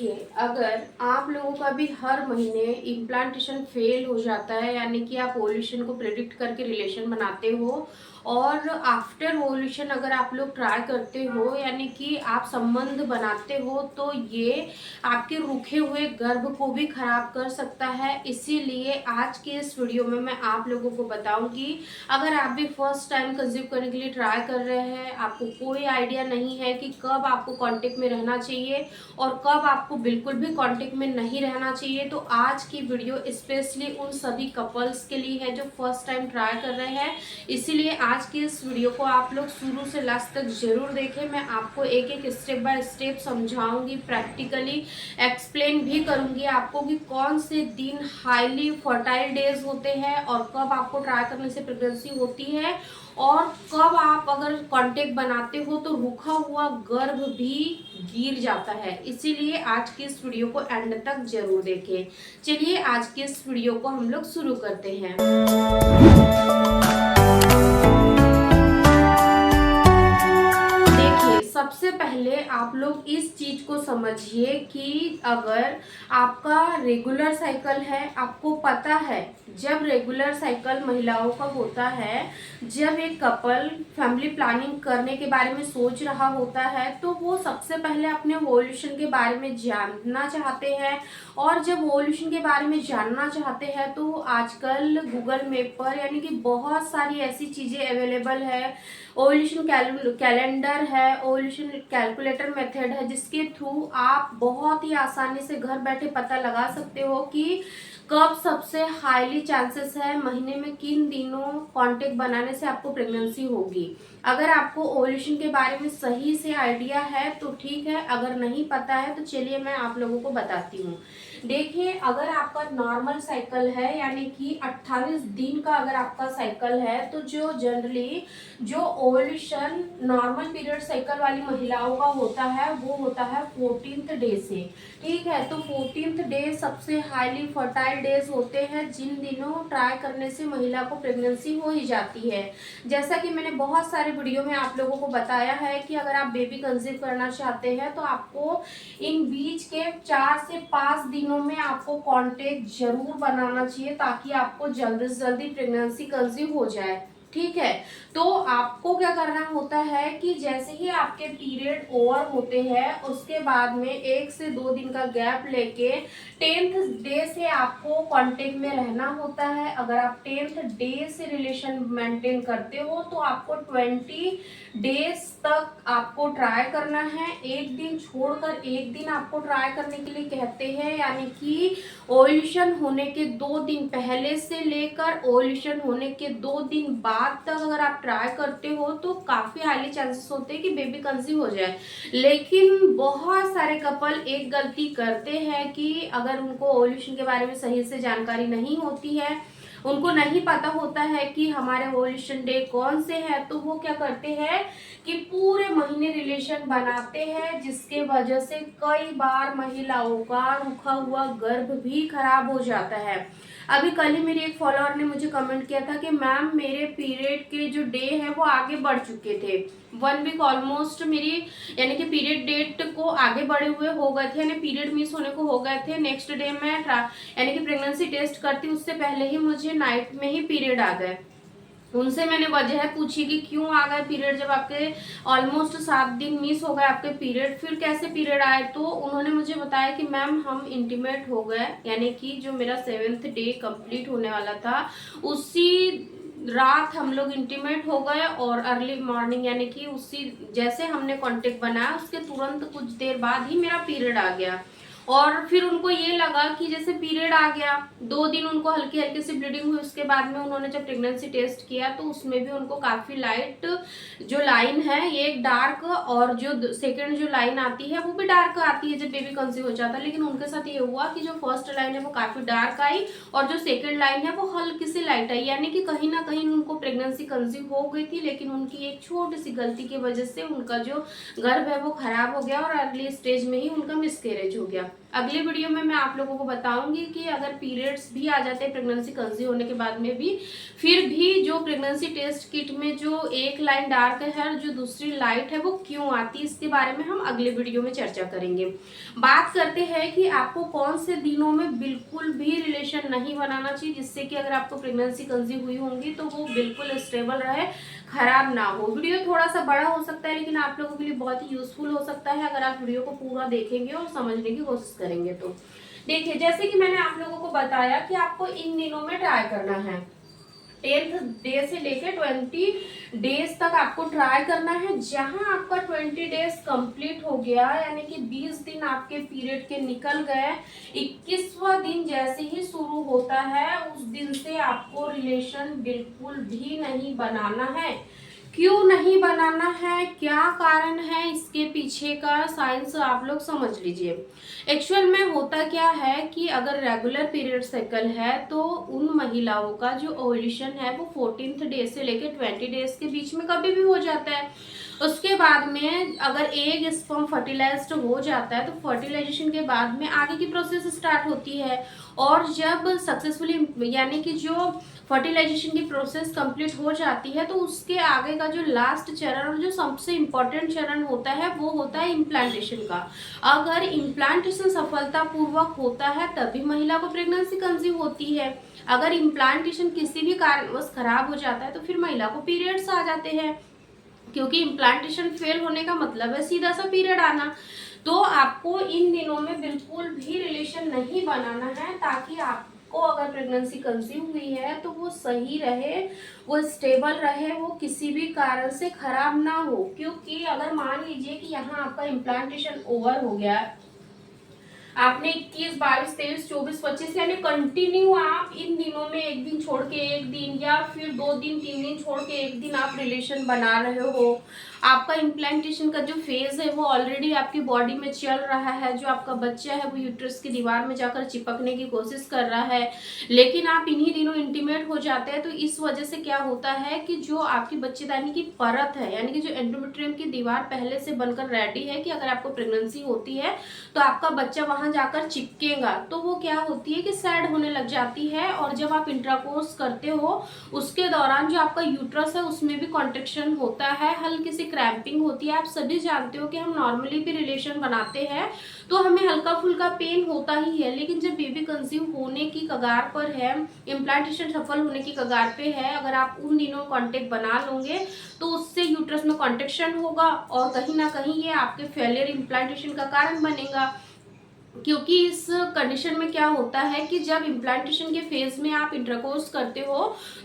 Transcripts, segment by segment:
देखिए, अगर आप लोगों का भी हर महीने इम्प्लांटेशन फेल हो जाता है, यानी कि आप ओव्यूलेशन को प्रेडिक्ट करके रिलेशन बनाते हो और आफ्टर ओव्यूलेशन अगर आप लोग ट्राई करते हो, यानी कि आप संबंध बनाते हो, तो ये आपके रुके हुए गर्भ को भी खराब कर सकता है। इसीलिए आज के इस वीडियो में मैं आप लोगों को बताऊंगी, अगर आप भी फर्स्ट टाइम कंसीव करने के लिए ट्राई कर रहे हैं, आपको कोई आइडिया नहीं है कि कब आपको कांटेक्ट में रहना चाहिए और कब आपको बिल्कुल भी कांटेक्ट में नहीं रहना चाहिए, तो आज की वीडियो स्पेशली उन सभी कपल्स के लिए है जो फर्स्ट टाइम ट्राई कर रहे हैं। इसीलिए आज की इस वीडियो को आप लोग शुरू से लास्ट तक जरूर देखें। मैं आपको एक एक स्टेप बाय स्टेप समझाऊंगी, प्रैक्टिकली एक्सप्लेन भी करूंगी आपको कि कौन से दिन हाईली फर्टाइल डेज होते हैं और कब आपको ट्राई करने से प्रेगनेंसी होती है और कब आप अगर कांटेक्ट बनाते हो तो रुका हुआ गर्भ भी गिर जाता है। इसीलिए आज की इस वीडियो को एंड तक जरूर देखें। चलिए आज की इस वीडियो को हम लोग शुरू करते हैं। सबसे पहले आप लोग इस चीज को समझिए कि अगर आपका रेगुलर साइकिल है, आपको पता है जब रेगुलर साइकिल महिलाओं का होता है, जब एक कपल फैमिली प्लानिंग करने के बारे में सोच रहा होता है, तो वो सबसे पहले अपने ओव्यूलेशन के बारे में जानना चाहते हैं। और जब ओव्यूलेशन के बारे में जानना चाहते हैं तो आजकल गूगल मैप पर यानी कि बहुत सारी ऐसी चीजें अवेलेबल है। ओव्यूलेशन कैलेंडर है, ओव्यूलेशन कैलकुलेटर मेथड है, जिसके थ्रू आप बहुत ही आसानी से घर बैठे पता लगा सकते हो कि कब सबसे हाईली चांसेस है, महीने में किन दिनों कांटेक्ट बनाने से आपको प्रेगनेंसी होगी। अगर आपको ओव्यूलेशन के बारे में सही से आइडिया है तो ठीक है, अगर नहीं पता है तो चलिए मैं आप लोगों को बताती हूँ। देखिए, अगर आपका नॉर्मल साइकिल है यानी कि 28 दिन का अगर आपका साइकिल है, तो जो जनरली जो ओव्यूलेशन नॉर्मल पीरियड साइकिल वाली महिलाओं का होता है वो होता है 14th डे से। ठीक है, तो 14th डे सबसे हाईली फर्टाइल डेज होते हैं, जिन दिनों ट्राई करने से महिला को प्रेगनेंसी हो ही जाती है। जैसा कि मैंने बहुत सारे वीडियो में आप लोगों को बताया है कि अगर आप बेबी कंसीव करना चाहते हैं तो आपको इन बीच के 4 से 5 दिनों में आपको कांटेक्ट जरूर बनाना चाहिए, ताकि आपको जल्दी से जल्दी प्रेगनेंसी कंसीव हो जाए। ठीक है, तो आपको क्या करना होता है कि जैसे ही आपके पीरियड ओवर होते हैं उसके बाद में 1 से 2 दिन का गैप लेके 10th डे से आपको कांटेक्ट में रहना होता है। अगर आप 10th डे से रिलेशन मेंटेन करते हो तो आपको 20 डेज तक आपको ट्राई करना है। एक दिन छोड़कर एक दिन आपको ट्राई करने के लिए कहते हैं, यानी कि ओव्यूलेशन होने के 2 दिन पहले से लेकर ओव्यूलेशन होने के 2 दिन बाद तक अगर आप ट्राई करते हो तो काफी हाईली चांसेस होते हैं कि बेबी कंसीव हो जाए। लेकिन बहुत सारे कपल एक गलती करते हैं कि अगर उनको ओव्यूलेशन के बारे में सही से जानकारी नहीं होती है, उनको नहीं पता होता है कि हमारे ओव्यूलेशन डे कौन से है, तो वो क्या करते हैं कि पूरे महीने रिलेशन बनाते हैं, जिसके वजह से कई बार महिलाओं का रुका हुआ गर्भ भी खराब हो जाता है। अभी कल ही मेरी एक फॉलोअर ने मुझे कमेंट किया था कि मैम मेरे पीरियड के जो डे है वो आगे बढ़ चुके थे, 1 वीक ऑलमोस्ट मेरी यानी कि पीरियड डेट को आगे बढ़े हुए हो गए थे, यानी पीरियड मिस होने को हो गए थे। नेक्स्ट डे में यानी कि प्रेगनेंसी टेस्ट करती उससे पहले ही मुझे नाइट में ही पीरियड आ गए। उनसे मैंने वजह पूछी कि क्यों आ गए पीरियड, जब आपके ऑलमोस्ट 7 दिन मिस हो गए आपके पीरियड, फिर कैसे पीरियड आए। तो उन्होंने मुझे बताया कि मैम हम इंटीमेट हो गए, यानी कि जो मेरा 7th डे कंप्लीट होने वाला था उसी रात हम लोग इंटीमेट हो गए और अर्ली मॉर्निंग यानी कि उसी जैसे हमने कांटेक्ट बनाया उसके तुरंत कुछ देर बाद ही मेरा पीरियड आ गया। और फिर उनको ये लगा कि जैसे पीरियड आ गया, 2 दिन उनको हल्की हल्की सी ब्लीडिंग हुई, उसके बाद में उन्होंने जब प्रेगनेंसी टेस्ट किया तो उसमें भी उनको काफी लाइट जो लाइन है ये एक डार्क, और जो सेकंड जो लाइन आती है वो भी डार्क आती है जब बेबी कंसीव हो जाता है। लेकिन उनके साथ ये हुआ कि जो फर्स्ट लाइन है वो काफी डार्क आई और जो सेकेंड लाइन है वो हल्की सी लाइट आई, यानी कि कहीं ना कहीं उनको प्रेगनेंसी कंसीव हो गई थी, लेकिन उनकी एक छोटी सी गलती की वजह से उनका जो गर्भ है वो खराब हो गया और अर्ली स्टेज में ही उनका मिसकैरेज हो गया। अगले वीडियो में मैं आप लोगों को बताऊंगी कि अगर पीरियड्स भी आ जाते हैं प्रेगनेंसी कंसीव होने के बाद में भी, फिर भी जो प्रेगनेंसी टेस्ट किट में जो एक लाइन डार्क है और जो दूसरी लाइट है वो क्यों आती है, इसके बारे में हम अगले वीडियो में चर्चा करेंगे। बात करते हैं कि आपको कौन से दिनों में बिल्कुल भी रिलेशन नहीं बनाना चाहिए, जिससे कि अगर आपको प्रेगनेंसी कंसीव हुई होंगी तो वो बिल्कुल स्टेबल रहे, खराब ना हो। वीडियो थोड़ा सा बड़ा हो सकता है लेकिन आप लोगों के लिए बहुत ही यूजफुल हो सकता है अगर आप वीडियो को पूरा देखेंगे और समझने की कोशिश करेंगे तो। देखिए, जैसे कि मैंने आप लोगों को बताया कि आपको इन दिनों में ट्राई करना है, 10th डे से लेकर 20 डेज तक आपको ट्राई करना है। जहां आपका 20 डेज कंप्लीट हो गया, यानी कि 20 दिन आपके पीरियड के निकल गए, 21वां दिन जैसे ही शुरू होता है उस दिन से आपको रिलेशन बिल्कुल भी नहीं बनाना है। क्यों नहीं बनाना है, क्या कारण है इसके पीछे का साइंस आप लोग समझ लीजिए। एक्चुअल में होता क्या है कि अगर रेगुलर पीरियड साइकिल है तो उन महिलाओं का जो ओव्यूलेशन है वो 14th डे से लेकर 20 डेज के बीच में कभी भी हो जाता है। उसके बाद में अगर एग स्पर्म फर्टिलाइज्ड हो जाता है तो फर्टिलाइजेशन के बाद में आगे की प्रोसेस स्टार्ट होती है, और जब सक्सेसफुली यानी कि जो फर्टिलाइजेशन की प्रोसेस कंप्लीट हो जाती है तो उसके आगे का जो लास्ट चरण और जो सबसे इम्पोर्टेंट चरण होता है वो होता है इम्प्लांटेशन का। अगर इम्प्लांटेशन सफलतापूर्वक होता है तभी महिला को प्रेगनेंसी कंसीव होती है। अगर इम्प्लांटेशन किसी भी कारणवश खराब हो जाता है तो फिर महिला को पीरियड्स आ जाते हैं, क्योंकि इम्प्लांटेशन फेल होने का मतलब है सीधा सा पीरियड आना। तो आपको इन दिनों में बिल्कुल भी रिलेशन नहीं बनाना है, ताकि आपको अगर प्रेगनेंसी कंसीव हुई है तो वो सही रहे, वो स्टेबल रहे, वो किसी भी कारण से खराब ना हो। क्योंकि अगर मान लीजिए कि यहाँ आपका इम्प्लांटेशन ओवर हो गया, आपने 21, 22, 23, 24, 25 यानी कंटिन्यू आप इन दिनों में एक दिन छोड़ के एक दिन या फिर 2 दिन 3 दिन छोड़ के एक दिन आप रिलेशन बना रहे हो, आपका इम्प्लांटेशन का जो फेज है वो ऑलरेडी आपकी बॉडी में चल रहा है, जो आपका बच्चा है वो यूट्रस की दीवार में जाकर चिपकने की कोशिश कर रहा है, लेकिन आप इन्हीं दिनों इंटीमेट हो जाते हैं, तो इस वजह से क्या होता है कि जो आपकी बच्चेदानी की परत है, यानी कि जो एंडोमेट्रियम की दीवार पहले से बनकर रेडी है कि अगर आपको प्रेगनेंसी होती है तो आपका बच्चा वहां जाकर चिपकेगा, तो वो क्या होती है कि सैड होने लग जाती है। और जब आप इंट्राकोर्स करते हो उसके दौरान जो आपका यूट्रस है उसमें भी कॉन्ट्रेक्शन होता है, हल्की सी क्रैम्पिंग होती है। आप सभी जानते हो कि हम नॉर्मली भी रिलेशन बनाते हैं तो हमें हल्का फुल्का पेन होता ही है, लेकिन जब बेबी कंसीव होने की कगार पर है, इम्प्लांटेशन सफल होने की कगार पे है, अगर आप उन दिनों कॉन्टेक्ट बना लोगे तो उससे यूट्रस में कॉन्ट्रेक्शन होगा और कहीं ना कहीं ये आपके फेलियर इम्प्लांटेशन का कारण बनेगा। क्योंकि इस कंडीशन में क्या होता है कि जब इम्प्लांटेशन के फेज में आप इंटरकोर्स करते हो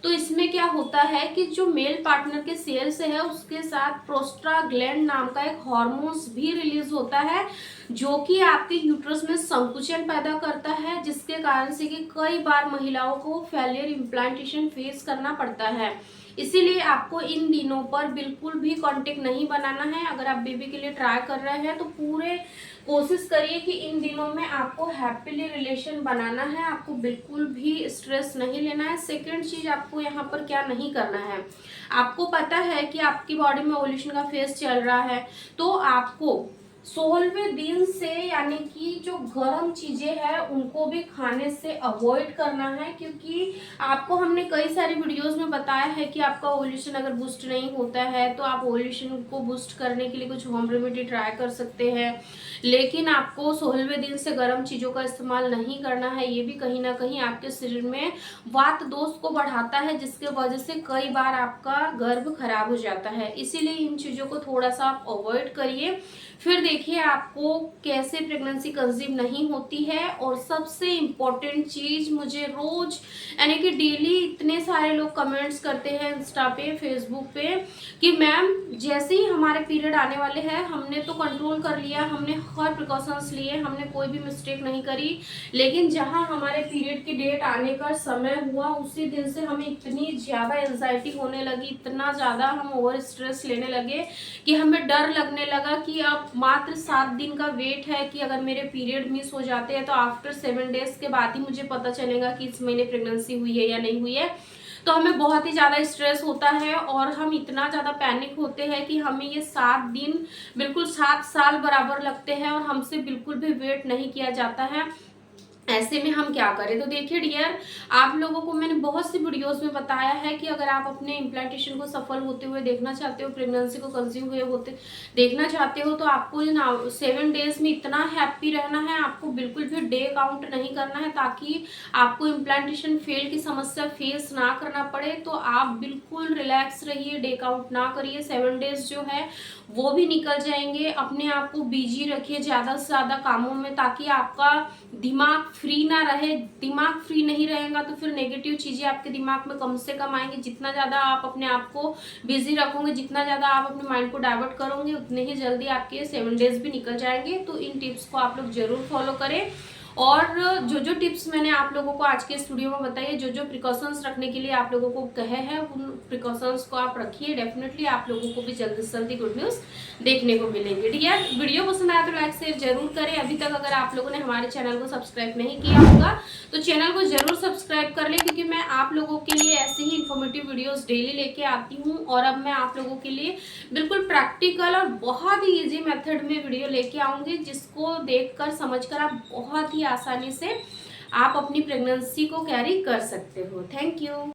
तो इसमें क्या होता है कि जो मेल पार्टनर के सेल्स है उसके साथ प्रोस्टाग्लैंड नाम का एक हार्मोन्स भी रिलीज होता है, जो कि आपके यूट्रस में संकुचन पैदा करता है, जिसके कारण से कि कई बार महिलाओं को फेलियर इम्प्लांटेशन फेस करना पड़ता है। इसीलिए आपको इन दिनों पर बिल्कुल भी कांटेक्ट नहीं बनाना है। अगर आप बेबी के लिए ट्राई कर रहे हैं तो पूरे कोशिश करिए कि इन दिनों में आपको हैप्पीली रिलेशन बनाना है, आपको बिल्कुल भी स्ट्रेस नहीं लेना है। सेकंड चीज, आपको यहाँ पर क्या नहीं करना है, आपको पता है कि आपकी बॉडी में ओव्यूलेशन का फेज चल रहा है तो आपको 16वें दिन से यानी कि जो गर्म चीजें हैं उनको भी खाने से अवॉइड करना है, क्योंकि आपको हमने कई सारी वीडियोस में बताया है कि आपका ओव्यूलेशन अगर बूस्ट नहीं होता है तो आप ओव्यूलेशन को बूस्ट करने के लिए कुछ होम रेमेडी ट्राई कर सकते हैं, लेकिन आपको 16वें दिन से गर्म चीजों का इस्तेमाल नहीं करना है। ये भी कहीं ना कहीं आपके शरीर में वात दोष को बढ़ाता है, जिसके वजह से कई बार आपका गर्भ खराब हो जाता है। इसीलिए इन चीजों को थोड़ा सा आप अवॉइड करिए। फिर देखिए आपको कैसे प्रेगनेंसी कंसीव नहीं होती है। और सबसे इम्पोर्टेंट चीज, मुझे रोज यानी कि डेली इतने सारे लोग कमेंट्स करते हैं इंस्टा पे, फेसबुक पे कि मैम जैसे ही हमारे पीरियड आने वाले हैं हमने तो कंट्रोल कर लिया, हमने हर प्रिकॉशंस लिए, हमने कोई भी मिस्टेक नहीं करी, लेकिन जहां हमारे पीरियड की डेट आने का समय हुआ उसी दिन से हमें इतनी ज़्यादा एंजाइटी होने लगी, इतना ज़्यादा हम ओवर स्ट्रेस लेने लगे कि हमें डर लगने लगा कि अब मात्र 7 दिन का वेट है कि अगर मेरे पीरियड मिस हो जाते हैं तो आफ्टर 7 डेज के बाद ही मुझे पता चलेगा कि इस महीने प्रेगनेंसी हुई है या नहीं हुई है। तो हमें बहुत ही ज़्यादा स्ट्रेस होता है और हम इतना ज़्यादा पैनिक होते हैं कि हमें ये 7 दिन बिल्कुल 7 साल बराबर लगते हैं और हमसे बिल्कुल भी वेट नहीं किया जाता है। ऐसे में हम क्या करें? तो देखिए डियर, आप लोगों को मैंने बहुत सी वीडियोस में बताया है कि अगर आप अपने इम्प्लांटेशन को सफल होते हुए देखना चाहते हो, प्रेगनेंसी को कंसीव हुए होते देखना चाहते हो, तो आपको 7 डेज में इतना हैप्पी रहना है, आपको बिल्कुल भी डे काउंट नहीं करना है, ताकि आपको इम्प्लांटेशन फेल की समस्या फेस ना करना पड़े। तो आप बिल्कुल रिलैक्स रहिए, डे काउंट ना करिए, 7 डेज जो है वो भी निकल जाएंगे। अपने आप को बिजी रखिए ज़्यादा से ज़्यादा कामों में, ताकि आपका दिमाग फ्री ना रहे। दिमाग फ्री नहीं रहेगा तो फिर नेगेटिव चीज़ें आपके दिमाग में कम से कम आएंगी। जितना ज़्यादा आप अपने आप को बिजी रखोगे, जितना ज़्यादा आप अपने माइंड को डाइवर्ट करोगे, उतने ही जल्दी आपके 7 डेज भी निकल जाएंगे। तो इन टिप्स को आप लोग जरूर फॉलो करें। और जो जो टिप्स मैंने आप लोगों को आज के स्टूडियो में बताई है, जो जो प्रिकॉशंस रखने के लिए आप लोगों को कहे हैं, उन प्रिकॉशंस को आप रखिए। डेफिनेटली आप लोगों को भी जल्दी से जल्दी गुड न्यूज़ देखने को मिलेंगे। ठीक है, वीडियो पसंद आया तो लाइक शेयर जरूर करें। अभी तक अगर आप लोगों ने हमारे चैनल को सब्सक्राइब नहीं किया होगा तो चैनल को जरूर सब्सक्राइब कर लें, क्योंकि मैं आप लोगों के लिए ऐसे ही इन्फॉर्मेटिव वीडियोस डेली लेके आती हूँ। और अब मैं आप लोगों के लिए बिल्कुल प्रैक्टिकल और बहुत ही इजी मेथड में वीडियो लेके आऊंगी, जिसको देखकर समझकर आप बहुत ही आसानी से आप अपनी प्रेगनेंसी को कैरी कर सकते हो। Thank you.